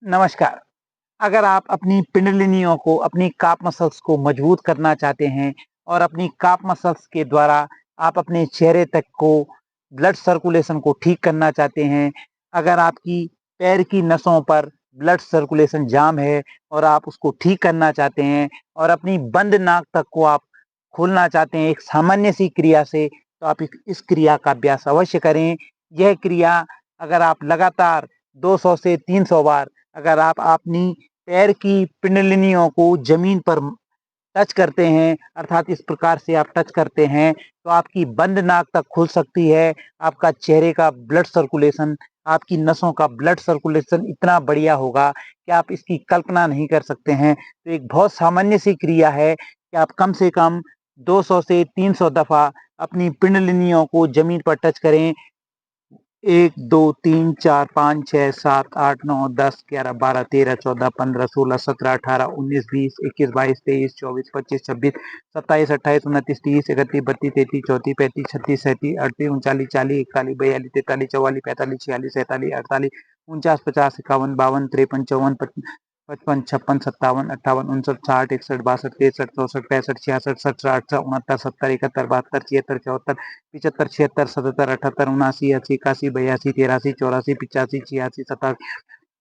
नमस्कार। अगर आप अपनी पिंडलिनियों को, अपनी काफ मसल्स को मजबूत करना चाहते हैं और अपनी काफ मसल्स के द्वारा आप अपने चेहरे तक को ब्लड सर्कुलेशन को ठीक करना चाहते हैं, अगर आपकी पैर की नसों पर ब्लड सर्कुलेशन जाम है और आप उसको ठीक करना चाहते हैं और अपनी बंद नाक तक को आप खोलना चाहते हैं एक सामान्य सी क्रिया से, तो आप इस क्रिया का अभ्यास अवश्य करें। यह क्रिया अगर आप लगातार 200 से 300 बार अगर आप अपनी पैर की पिंडलिनियों को जमीन पर टच करते हैं, अर्थात इस प्रकार से आप टच करते हैं, तो आपकी बंद नाक तक खुल सकती है। आपका चेहरे का ब्लड सर्कुलेशन, आपकी नसों का ब्लड सर्कुलेशन इतना बढ़िया होगा कि आप इसकी कल्पना नहीं कर सकते हैं। तो एक बहुत सामान्य सी क्रिया है कि आप कम से कम 200 से 300 दफ़ा अपनी पिंडलिनियों को जमीन पर टच करें। 1, 2, 3, 4, 5, 6, 7, 8, 9, 10, 11, 12, 13, 14, 15, 16, 17, 18, 19, 20, 21, 22, 23, 24, 25, 26, 27, 28, 29, 30, 31, 32, 33, 34, 35, 36, 37, 38, 39, 40, 41, 42, 43, 44, 45, 46, 47, 48, 49, 50, 51, 52, 53, 54, 55, 56, 57, 58, 59, 60, 61, 62, 63, 64, 65, 66, 67, 68, 69, 70, 71, 72, 73, 74, 75, 76, 77, 78, 79, 80, 81, 82, 83, 84, 85, 86, 87,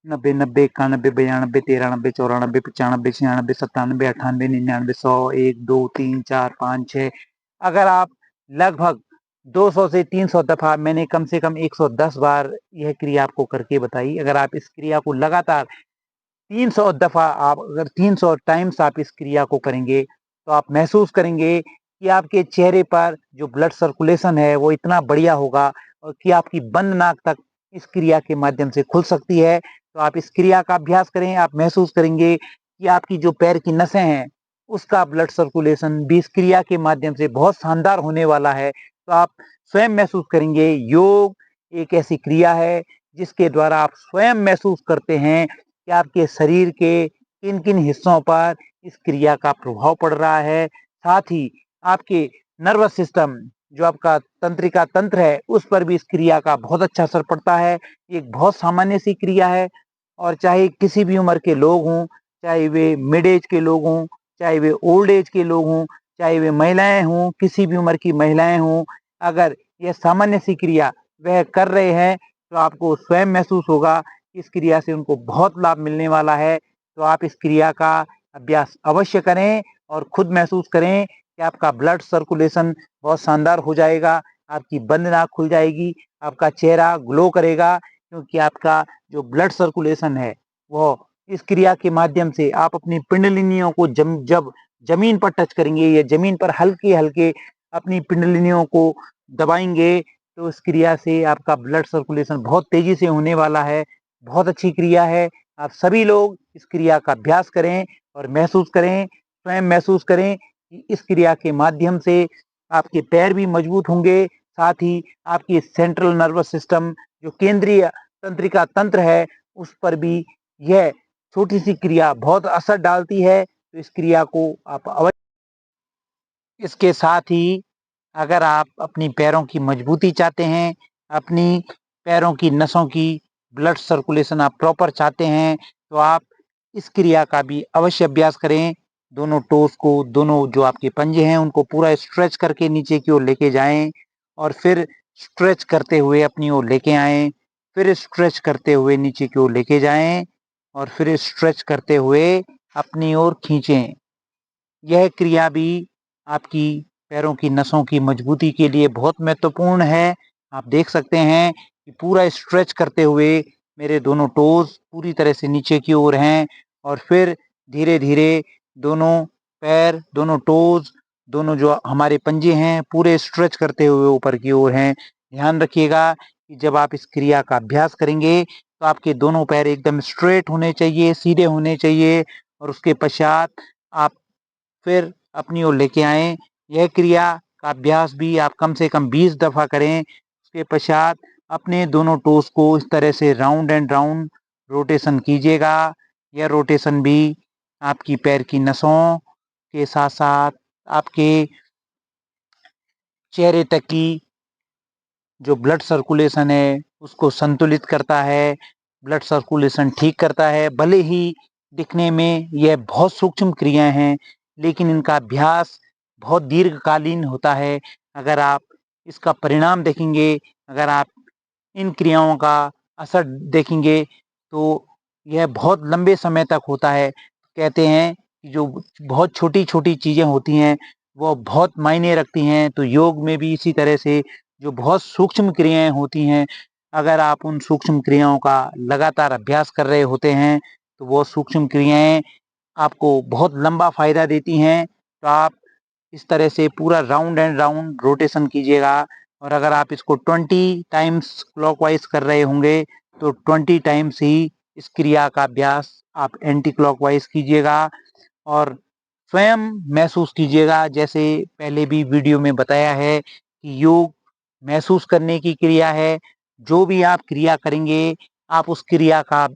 90, 90, 91, 92, 93, 94, 95, 96, 97, 98, 99, 100, 1, 2, 3, 4, 5, 6, अगर आप लगभग 200 से 300 दफ़ा, मैंने कम से कम 110 बार यह क्रिया आपको करके बताई। अगर आप इस क्रिया को लगातार 300 दफ़ा, आप अगर 300 टाइम्स आप इस क्रिया को करेंगे, तो आप महसूस करेंगे कि आपके चेहरे पर जो ब्लड सर्कुलेशन है वो इतना बढ़िया होगा और कि आपकी बंद नाक तक इस क्रिया के माध्यम से खुल सकती है। तो आप इस क्रिया का अभ्यास करें, आप महसूस करेंगे कि आपकी जो पैर की नसें हैं, उसका ब्लड सर्कुलेशन भी इस क्रिया के माध्यम से बहुत शानदार होने वाला है। तो आप स्वयं महसूस करेंगे। योग एक ऐसी क्रिया है जिसके द्वारा आप स्वयं महसूस करते हैं कि आपके शरीर के किन-किन हिस्सों पर इस क्रिया का प्रभाव पड़ रहा है। साथ ही आपके नर्वस सिस्टम, जो आपका तंत्रिका तंत्र है, उस पर भी इस क्रिया का बहुत अच्छा असर पड़ता है। ये एक बहुत सामान्य सी क्रिया है और चाहे किसी भी उम्र के लोग हों, चाहे वे मिड एज के लोग हों, चाहे वे ओल्ड एज के लोग हों, चाहे वे महिलाएँ हों, किसी भी उम्र की महिलाएँ हों, अगर यह सामान्य सी क्रिया वह कर रहे हैं, तो आपको स्वयं महसूस होगा इस क्रिया से उनको बहुत लाभ मिलने वाला है। तो आप इस क्रिया का अभ्यास अवश्य करें और खुद महसूस करें कि आपका ब्लड सर्कुलेशन बहुत शानदार हो जाएगा, आपकी बंद नाक खुल जाएगी, आपका चेहरा ग्लो करेगा, क्योंकि आपका जो ब्लड सर्कुलेशन है, वो इस क्रिया के माध्यम से आप अपनी पिंडलिनियों को जब ज़मीन पर टच करेंगे या ज़मीन पर हल्के-हल्के अपनी पिंडलिनियों को दबाएँगे, तो इस क्रिया से आपका ब्लड सर्कुलेशन बहुत तेज़ी से होने वाला है। बहुत अच्छी क्रिया है। आप सभी लोग इस क्रिया का अभ्यास करें और महसूस करें, स्वयं महसूस करें कि इस क्रिया के माध्यम से आपके पैर भी मजबूत होंगे, साथ ही आपकी सेंट्रल नर्वस सिस्टम, जो केंद्रीय तंत्रिका तंत्र है, उस पर भी यह छोटी-सी क्रिया बहुत असर डालती है। तो इस क्रिया को आप अवश्य, इसके साथ ही अगर आप अपनी पैरों की मजबूती चाहते हैं, अपनी पैरों की नसों की ब्लड सर्कुलेशन आप प्रॉपर चाहते हैं, तो आप इस क्रिया का भी अवश्य अभ्यास करें। दोनों टोज़ को, दोनों जो आपके पंजे हैं, उनको पूरा स्ट्रेच करके नीचे की ओर लेके जाएँ और फिर स्ट्रेच करते हुए अपनी ओर लेके आएँ, फिर स्ट्रेच करते हुए नीचे की ओर लेके जाएँ और फिर स्ट्रेच करते हुए अपनी ओर खींचें। यह क्रिया भी आपकी पैरों की नसों की मजबूती के लिए बहुत महत्वपूर्ण है। आप देख सकते हैं कि पूरा स्ट्रेच करते हुए मेरे दोनों टोज़ पूरी तरह से नीचे की ओर हैं और फिर धीरे-धीरे दोनों पैर, दोनों टोज़, दोनों जो हमारे पंजे हैं, पूरे स्ट्रेच करते हुए ऊपर की ओर हैं। ध्यान रखिएगा कि जब आप इस क्रिया का अभ्यास करेंगे, तो आपके दोनों पैर एकदम स्ट्रेट होने चाहिए, सीधे होने चाहिए और उसके पश्चात आप फिर अपनी ओर लेके आएँ। यह क्रिया का अभ्यास भी आप कम से कम 20 दफ़ा करें। उसके पश्चात अपने दोनों टोज़ को इस तरह से राउंड एंड राउंड रोटेशन कीजिएगा। यह रोटेशन भी आपकी पैर की नसों के साथ-साथ आपके चेहरे तक की जो ब्लड सर्कुलेशन है, उसको संतुलित करता है। ब्लड सर्कुलेशन ठीक करता है। भले ही दिखने में यह बहुत सूक्ष्म क्रियाएं हैं, लेकिन इनका अभ्यास बहुत दीर्घकालीन होता है। अगर आप इसका परिणाम देखेंगे, अगर आप इन क्रियाओं का असर देखेंगे, तो यह बहुत लंबे समय तक होता है। कहते हैं कि जो बहुत छोटी-छोटी चीज़ें होती हैं, वो बहुत मायने रखती हैं। तो योग में भी इसी तरह से जो बहुत सूक्ष्म क्रियाएँ होती हैं, अगर आप उन सूक्ष्म क्रियाओं का लगातार अभ्यास कर रहे होते हैं, तो वो सूक्ष्म क्रियाएँ आपको बहुत लंबा फ़ायदा देती हैं। तो आप इस तरह से पूरा राउंड एंड राउंड रोटेशन कीजिएगा, और अगर आप इसको 20 टाइम्स क्लॉकवाइज कर रहे होंगे, तो 20 टाइम्स ही इस क्रिया का अभ्यास आप एंटी क्लॉकवाइज कीजिएगा, और स्वयं महसूस कीजिएगा। जैसे पहले भी वीडियो में बताया है कि योग महसूस करने की क्रिया है। जो भी आप क्रिया करेंगे, आप उस क्रिया का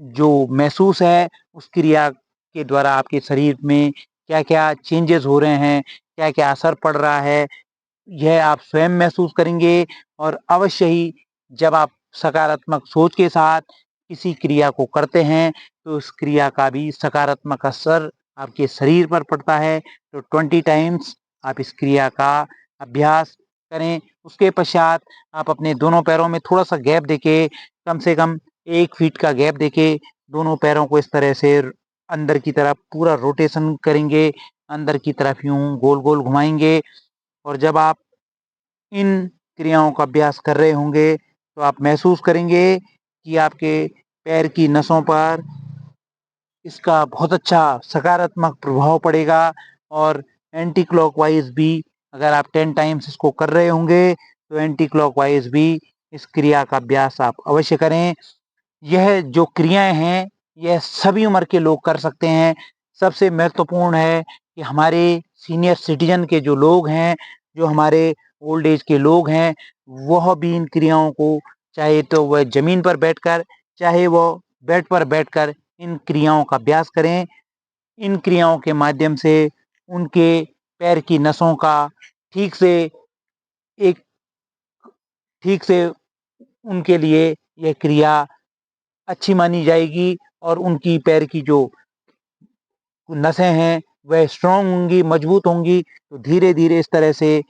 जो महसूस है, उस क्रिया के द्वारा आपके शरीर में क्या-क्या चेंजेस हो रहे हैं, क्या-क्या असर पड़ रहा है, यह आप स्वयं महसूस करेंगे। और अवश्य ही जब आप सकारात्मक सोच के साथ किसी क्रिया को करते हैं, तो उस क्रिया का भी सकारात्मक असर आपके शरीर पर पड़ता है। तो 20 टाइम्स आप इस क्रिया का अभ्यास करें। उसके पश्चात आप अपने दोनों पैरों में थोड़ा-सा गैप देके, कम से कम 1 फीट का गैप देके, दोनों पैरों को इस तरह से अंदर की तरफ पूरा रोटेशन करेंगे, अंदर की तरफ यूँ गोल-गोल घुमाएँगे। और जब आप इन क्रियाओं का अभ्यास कर रहे होंगे, तो आप महसूस करेंगे कि आपके पैर की नसों पर इसका बहुत अच्छा सकारात्मक प्रभाव पड़ेगा। और एंटी क्लॉकवाइज भी अगर आप 10 टाइम्स इसको कर रहे होंगे, तो एंटी क्लॉकवाइज भी इस क्रिया का अभ्यास आप अवश्य करें। यह जो क्रियाएँ हैं, यह सभी उम्र के लोग कर सकते हैं। सबसे महत्वपूर्ण है कि हमारे सीनियर सिटीज़न के जो लोग हैं, जो हमारे ओल्ड एज के लोग हैं, वह भी इन क्रियाओं को, चाहे तो वह ज़मीन पर बैठकर, चाहे वो बेड पर बैठकर, इन क्रियाओं का अभ्यास करें। इन क्रियाओं के माध्यम से उनके पैर की नसों का ठीक से एक ठीक से उनके लिए यह क्रिया अच्छी मानी जाएगी, और उनकी पैर की जो नसें हैं, वह स्ट्रॉन्ग होंगी, मजबूत होंगी। तो धीरे-धीरे इस तरह से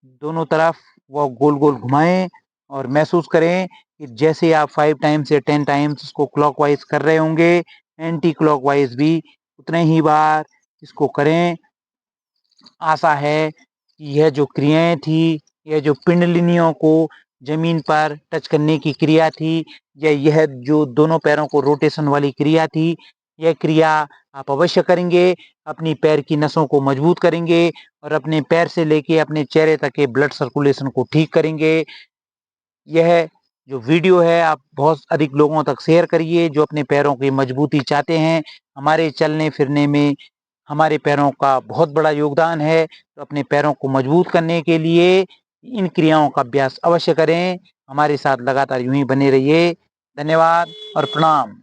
दोनों तरफ वो गोल-गोल घुमाएँ, और महसूस करें कि जैसे आप 5 टाइम्स या 10 टाइम्स इसको क्लॉकवाइज़ कर रहे होंगे, एंटी क्लॉकवाइज़ भी उतने ही बार इसको करें। आशा है कि यह जो क्रियाएँ थी, यह जो पिंडलिनियों को ज़मीन पर टच करने की क्रिया थी, या यह जो दोनों पैरों को रोटेशन वाली क्रिया थी, यह क्रिया आप अवश्य करेंगे, अपनी पैर की नसों को मजबूत करेंगे, और अपने पैर से लेके अपने चेहरे तक के ब्लड सर्कुलेशन को ठीक करेंगे। यह जो वीडियो है, आप बहुत अधिक लोगों तक शेयर करिए, जो अपने पैरों की मजबूती चाहते हैं। हमारे चलने-फिरने में हमारे पैरों का बहुत बड़ा योगदान है। तो अपने पैरों को मजबूत करने के लिए इन क्रियाओं का अभ्यास अवश्य करें। हमारे साथ लगातार यूँ ही बने रहिए। धन्यवाद और प्रणाम।